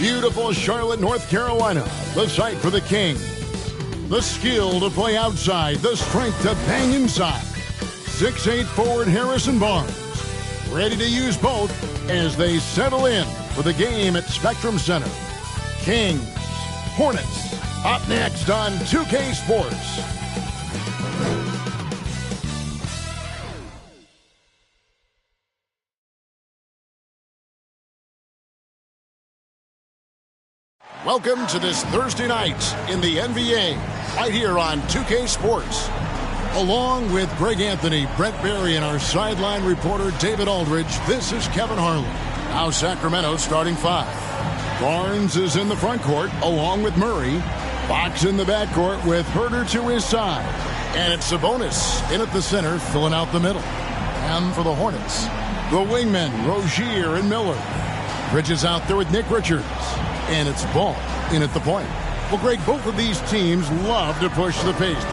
Beautiful Charlotte, North Carolina, the site for the Kings. The skill to play outside, the strength to bang inside. 6'8" forward Harrison Barnes, ready to use both as they settle in for the game at Spectrum Center. Kings, Hornets, up next on 2K Sports. Welcome to this Thursday night in the NBA, right here on 2K Sports. Along with Greg Anthony, Brent Barry, and our sideline reporter David Aldridge, this is Kevin Harlan. Now Sacramento starting five. Barnes is in the front court along with Murray. Fox in the backcourt with Herter to his side. And it's Sabonis in at the center, filling out the middle. And for the Hornets, the wingmen, Rozier and Miller. Bridges out there with Nick Richards. And it's Ball in at the point. Well, Greg, both of these teams love to push the pace.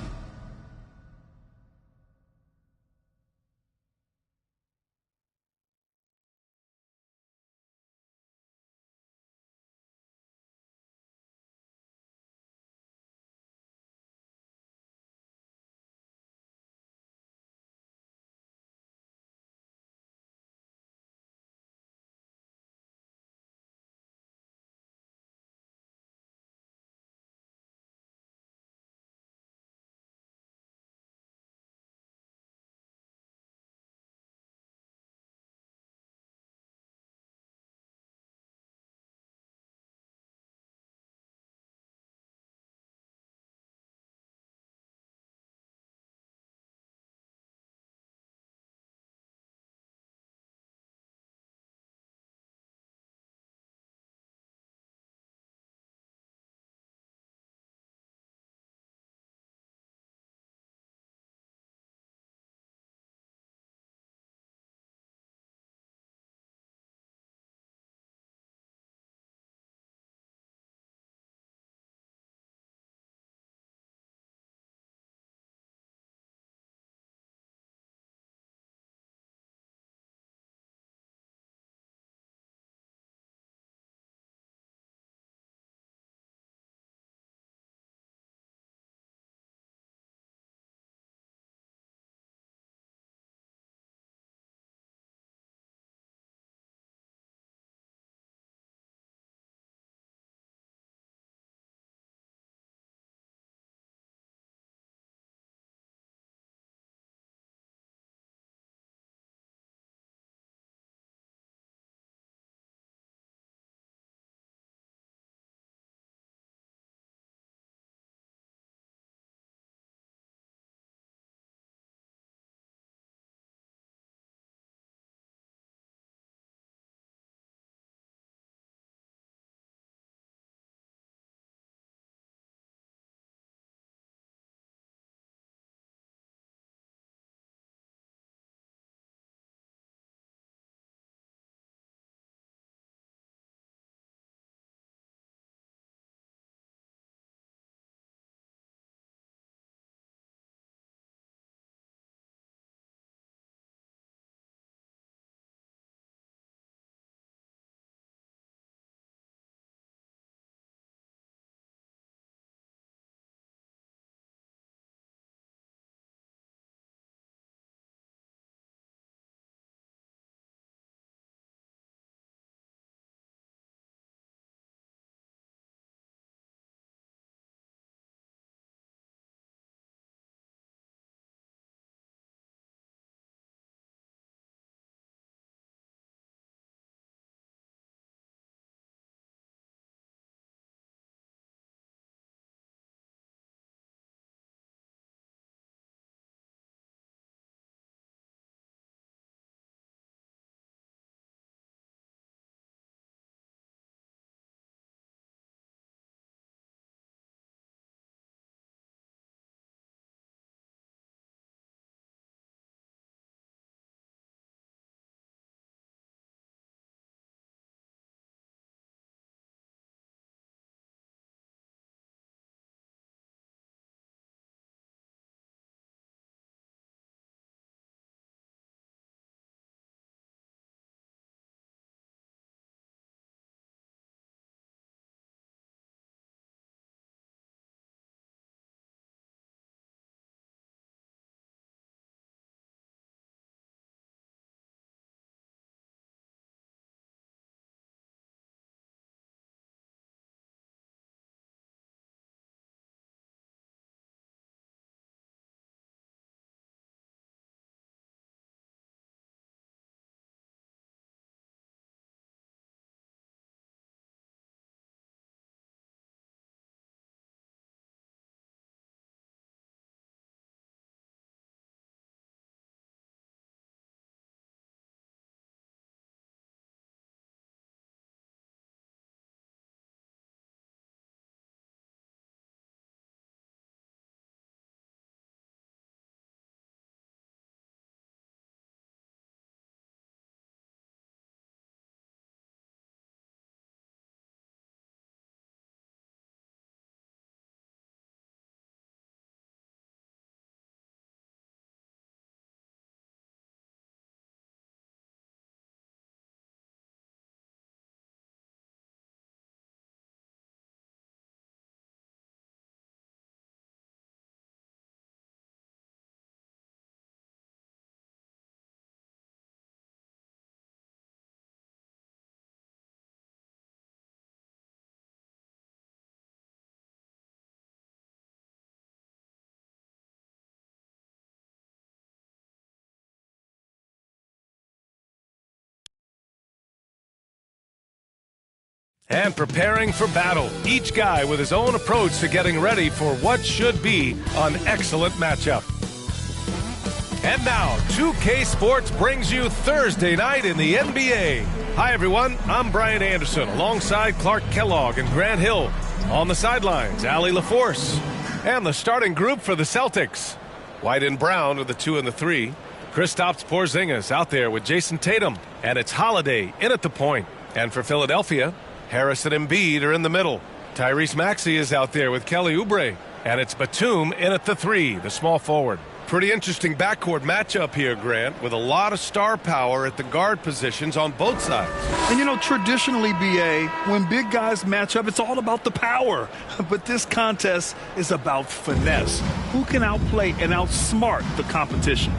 And preparing for battle, each guy with his own approach to getting ready for what should be an excellent matchup. And now, 2K Sports brings you Thursday night in the NBA. Hi, everyone. I'm Brian Anderson, alongside Clark Kellogg and Grant Hill. On the sidelines, Allie LaForce. And the starting group for the Celtics. White and Brown are the 2 and the 3. Kristaps Porzingis out there with Jason Tatum. And it's Holiday in at the point. And for Philadelphia, Harris and Embiid are in the middle. Tyrese Maxey is out there with Kelly Oubre. And it's Batum in at the 3, the small forward. Pretty interesting backcourt matchup here, Grant, with a lot of star power at the guard positions on both sides. And, you know, traditionally, B.A., when big guys match up, it's all about the power. But this contest is about finesse. Who can outplay and outsmart the competition?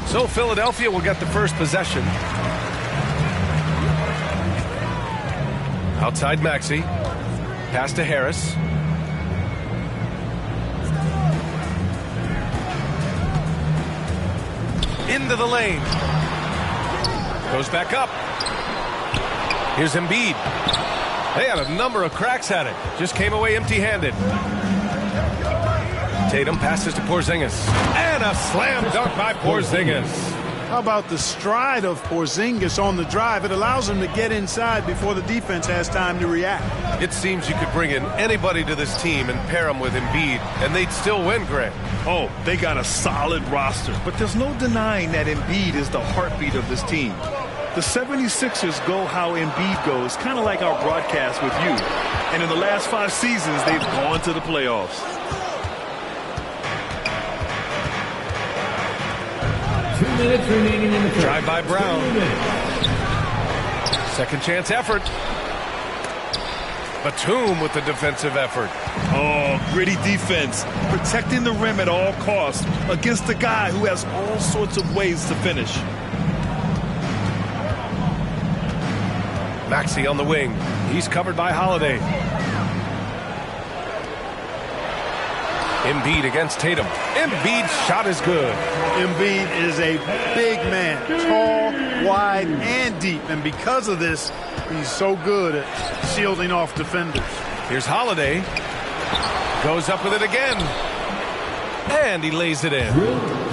So Philadelphia will get the first possession. Outside Maxey. Pass to Harris. Into the lane. Goes back up. Here's Embiid. They had a number of cracks at it. Just came away empty-handed. Tatum passes to Porzingis. And a slam dunk by Porzingis. How about the stride of Porzingis on the drive? It allows him to get inside before the defense has time to react. It seems you could bring in anybody to this team and pair them with Embiid, and they'd still win, Grant. Oh, they got a solid roster, but there's no denying that Embiid is the heartbeat of this team. The 76ers go how Embiid goes, kind of like our broadcast with you. And in the last 5 seasons, they've gone to the playoffs. 2 minutes remaining in the first. Drive by Brown. Second chance effort. Batum with the defensive effort. Oh, gritty defense. Protecting the rim at all costs against a guy who has all sorts of ways to finish. Maxey on the wing. He's covered by Holiday. Embiid against Tatum. Embiid's shot is good. Embiid is a big man, tall, wide, and deep. And because of this, he's so good at shielding off defenders. Here's Holiday. Goes up with it again. And he lays it in.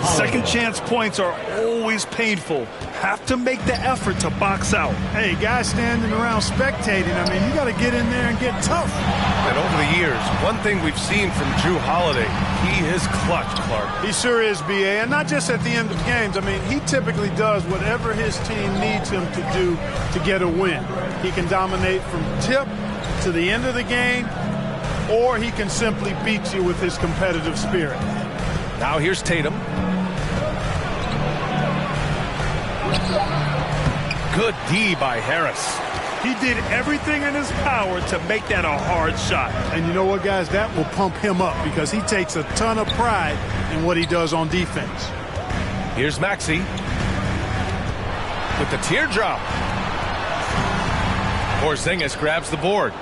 Second chance points are always painful. Have to make the effort to box out. Hey, guys standing around spectating, I mean, you got to get in there and get tough. And over the years, one thing we've seen from Drew Holiday, he is clutch, Clark. He sure is, B.A., and not just at the end of games. I mean, he typically does whatever his team needs him to do to get a win. He can dominate from tip to the end of the game, or he can simply beat you with his competitive spirit. Now here's Tatum. Good D by Harris. He did everything in his power to make that a hard shot. And you know what, guys? That will pump him up because he takes a ton of pride in what he does on defense. Here's Maxey with the teardrop. Porzingis grabs the board.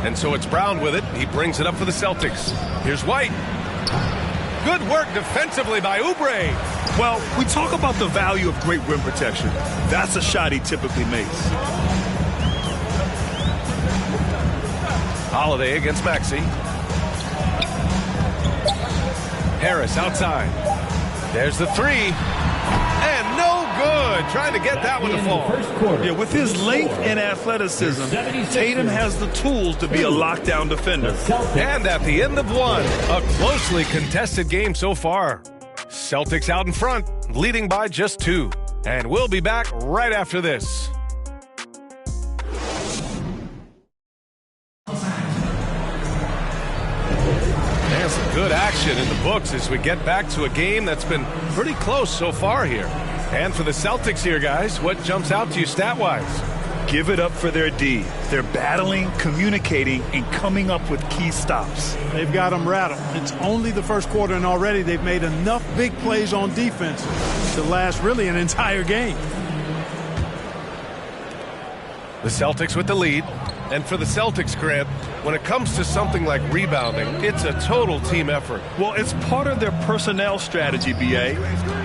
And so it's Brown with it. He brings it up for the Celtics. Here's White. Good work defensively by Oubre. Well, we talk about the value of great rim protection. That's a shot he typically makes. Holiday against Maxey. Harris outside. There's the 3. And no good. Trying to get that one to fall. Yeah, with his length and athleticism, Tatum has the tools to be a lockdown defender. And at the end of one, a closely contested game so far. Celtics out in front, leading by just 2. And we'll be back right after this. There's some good action in the books as we get back to a game that's been pretty close so far here. And for the Celtics here, guys, what jumps out to you stat-wise? Give it up for their D. They're battling, communicating, and coming up with key stops. They've got them rattled. It's only the first quarter, and already they've made enough big plays on defense to last really an entire game. The Celtics with the lead. And for the Celtics, Grant, when it comes to something like rebounding, it's a total team effort. Well, it's part of their personnel strategy, B.A.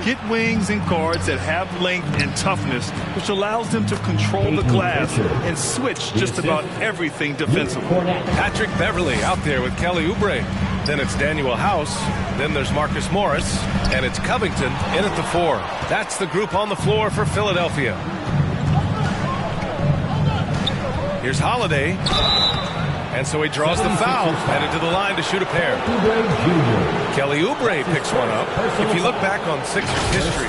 get wings and guards that have length and toughness, which allows them to control the glass and switch just about everything defensively. Patrick Beverly out there with Kelly Oubre. Then it's Daniel House. Then there's Marcus Morris. And it's Covington in at the 4. That's the group on the floor for Philadelphia. Here's Holiday. And so he draws the foul, headed to the line to shoot a pair. Kelly Oubre picks one up. If you look back on Sixers history,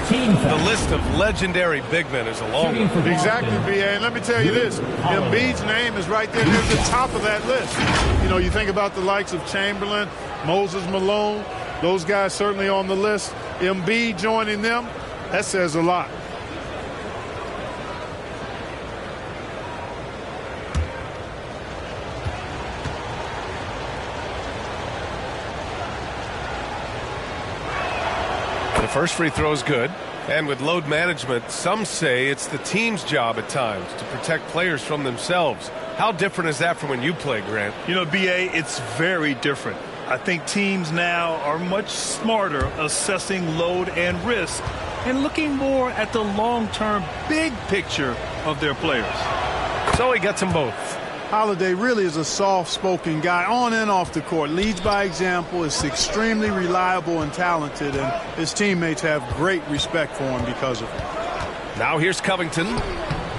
the list of legendary big men is a long one. Exactly, B.A. And let me tell you this. Embiid's name is right there near the top of that list. You know, you think about the likes of Chamberlain, Moses Malone, those guys certainly on the list. Embiid joining them, that says a lot. The first free throw is good. And with load management, some say it's the team's job at times to protect players from themselves. How different is that from when you played, Grant? You know, B.A., it's very different. I think teams now are much smarter assessing load and risk and looking more at the long-term big picture of their players. So he gets them both. Holiday really is a soft-spoken guy on and off the court. Leads by example, is extremely reliable and talented, and his teammates have great respect for him because of it. Now here's Covington.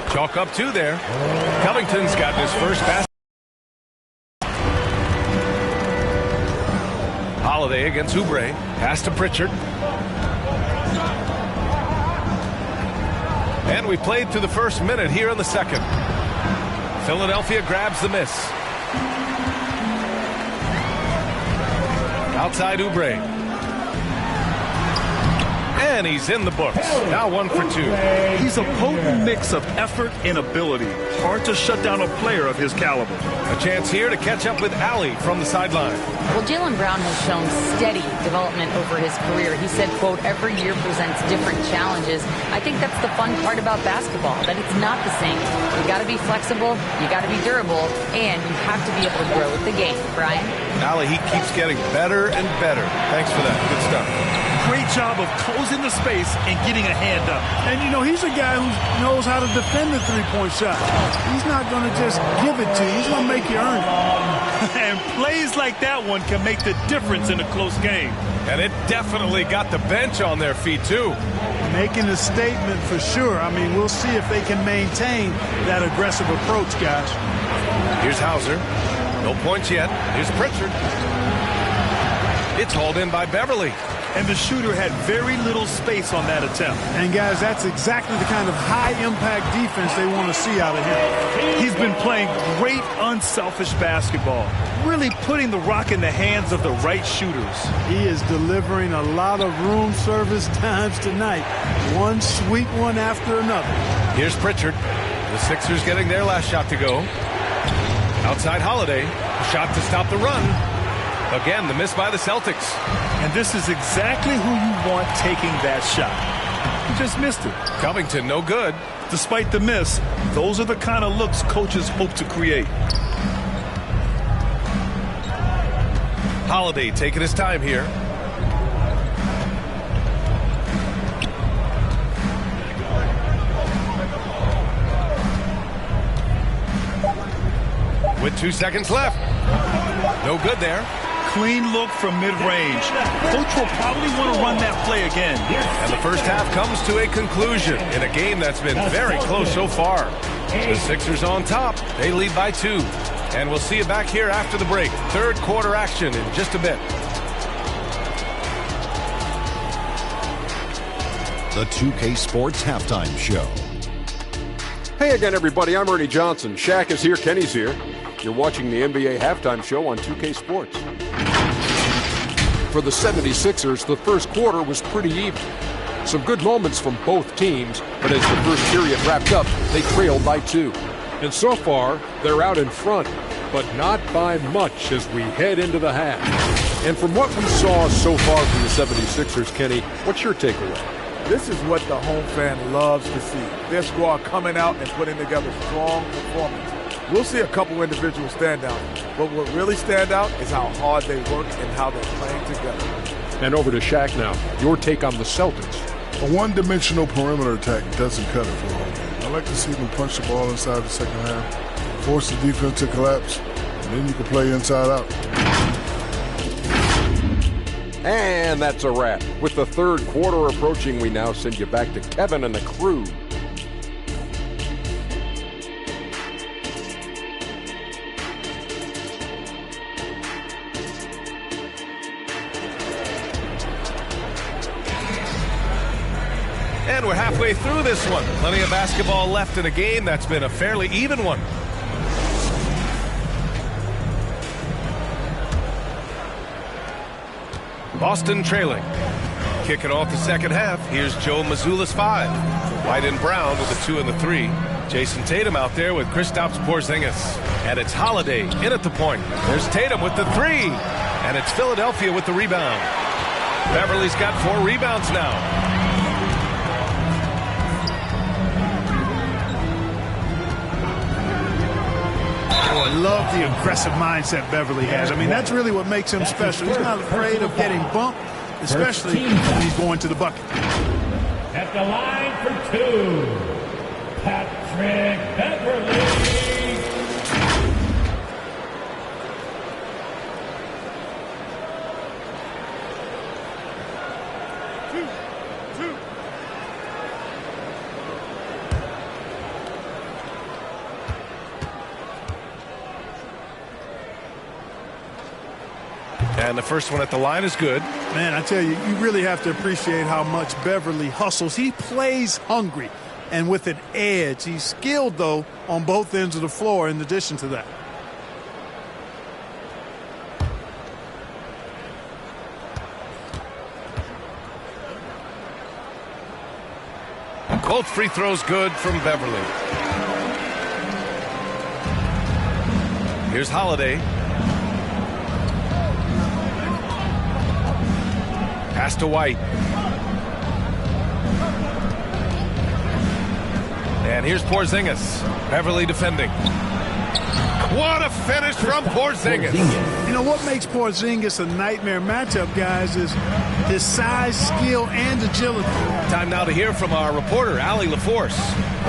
Chalk up 2 there. Covington's got his first basket. Holiday against Oubre. Pass to Pritchard. And we played through the first minute here in the second. Philadelphia grabs the miss. Outside Oubre. And he's in the books. Now 1 for 2. He's a potent mix of effort and ability. Hard to shut down a player of his caliber. A chance here to catch up with Allie from the sideline. Well, Jaylen Brown has shown steady development over his career. He said, quote, every year presents different challenges. I think that's the fun part about basketball, that it's not the same. You got to be flexible, you got to be durable, and you have to be able to grow with the game. Brian? Allie, he keeps getting better and better. Thanks for that. Good stuff. Great job of closing the space and getting a hand up. And, you know, he's a guy who knows how to defend the three-point shot. He's not going to just give it to you. He's going to make you earn it. And plays like that one can make the difference in a close game. And it definitely got the bench on their feet, too. Making a statement for sure. I mean, we'll see if they can maintain that aggressive approach, guys. Here's Hauser. No points yet. Here's Pritchard. It's hauled in by Beverly. And the shooter had very little space on that attempt. And, guys, that's exactly the kind of high-impact defense they want to see out of him. He's been playing great, unselfish basketball, really putting the rock in the hands of the right shooters. He is delivering a lot of room service times tonight. One sweet one after another. Here's Pritchard. The Sixers getting their last shot to go. Outside Holiday. Shot to stop the run. Again, the miss by the Celtics. And this is exactly who you want taking that shot. He just missed it. Covington, no good. Despite the miss, those are the kind of looks coaches hope to create. Holiday taking his time here. With 2 seconds left. No good there. Clean look from mid-range. Coach will probably want to run that play again. And the first half comes to a conclusion in a game that's been very close so far. The Sixers on top. They lead by 2. And we'll see you back here after the break. Third quarter action in just a bit. The 2K Sports Halftime Show. Hey again, everybody. I'm Ernie Johnson. Shaq is here. Kenny's here. You're watching the NBA Halftime Show on 2K Sports. For the 76ers, the first quarter was pretty even. Some good moments from both teams, but as the first period wrapped up, they trailed by 2. And so far, they're out in front, but not by much as we head into the half. And from what we saw so far from the 76ers, Kenny, what's your takeaway? This is what the home fan loves to see. Their squad coming out and putting together strong performance. We'll see a couple individual standouts, but what really stand out is how hard they work and how they're playing together. And over to Shaq now. Your take on the Celtics. A one-dimensional perimeter attack doesn't cut it for the whole game. I like to see them punch the ball inside the second half, force the defense to collapse, and then you can play inside out. And that's a wrap. With the third quarter approaching, we now send you back to Kevin and the crew. And we're halfway through this one. Plenty of basketball left in a game that's been a fairly even one. Boston trailing. Kicking off the second half. Here's Joe Mazzulla's 5. White and Brown with the 2 and the 3. Jason Tatum out there with Kristaps Porzingis. And it's Holiday in at the point. There's Tatum with the 3. And it's Philadelphia with the rebound. Beverly's got 4 rebounds now. Oh, I love the aggressive mindset Beverly has. I mean, that's really what makes him special. He's not afraid of getting bumped, especially when he's going to the bucket. At the line for 2, Patrick Beverly. And the first one at the line is good. Man, I tell you, you really have to appreciate how much Beverly hustles. He plays hungry and with an edge. He's skilled, though, on both ends of the floor in addition to that. Both free throws good from Beverly. Here's Holiday. Pass to White. And here's Porzingis. Beverly defending. What a finish from Porzingis. You know what makes Porzingis a nightmare matchup, guys, is his size, skill, and agility. Time now to hear from our reporter, Allie LaForce.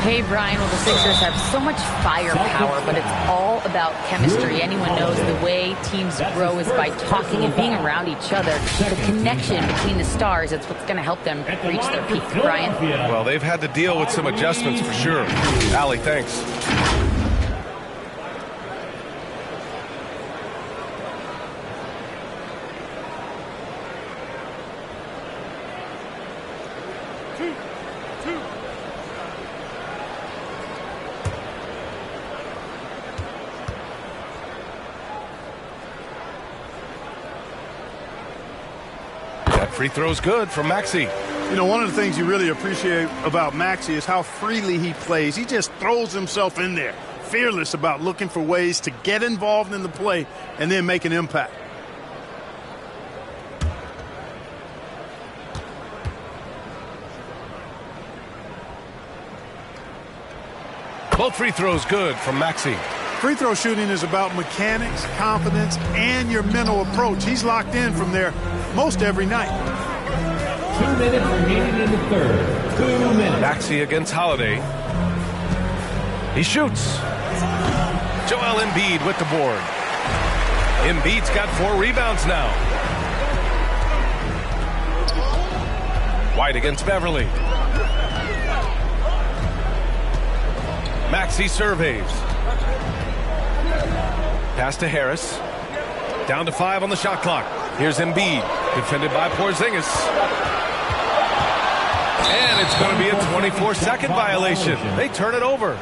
Hey, Brian, well, the Sixers have so much firepower, but it's all about chemistry. Anyone knows the way teams grow is by talking and being around each other. The connection between the stars, it's what's going to help them reach their peak. Brian? Well, they've had to deal with some adjustments for sure. Allie, thanks. Free throw's good from Maxey. You know, one of the things you really appreciate about Maxey is how freely he plays. He just throws himself in there, fearless about looking for ways to get involved in the play and then make an impact. Both free throws good from Maxey. Free throw shooting is about mechanics, confidence, and your mental approach. He's locked in from there most every night. 2 minutes remaining in the third. 2 minutes. Maxey against Holiday. He shoots. Joel Embiid with the board. Embiid's got 4 rebounds now. White against Beverly. Maxey surveys. Pass to Harris. Down to 5 on the shot clock. Here's Embiid, defended by Porzingis. And it's going to be a 24-second violation. They turn it over.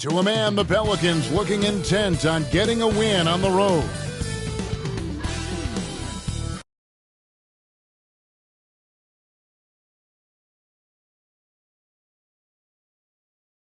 To a man, the Pelicans looking intent on getting a win on the road.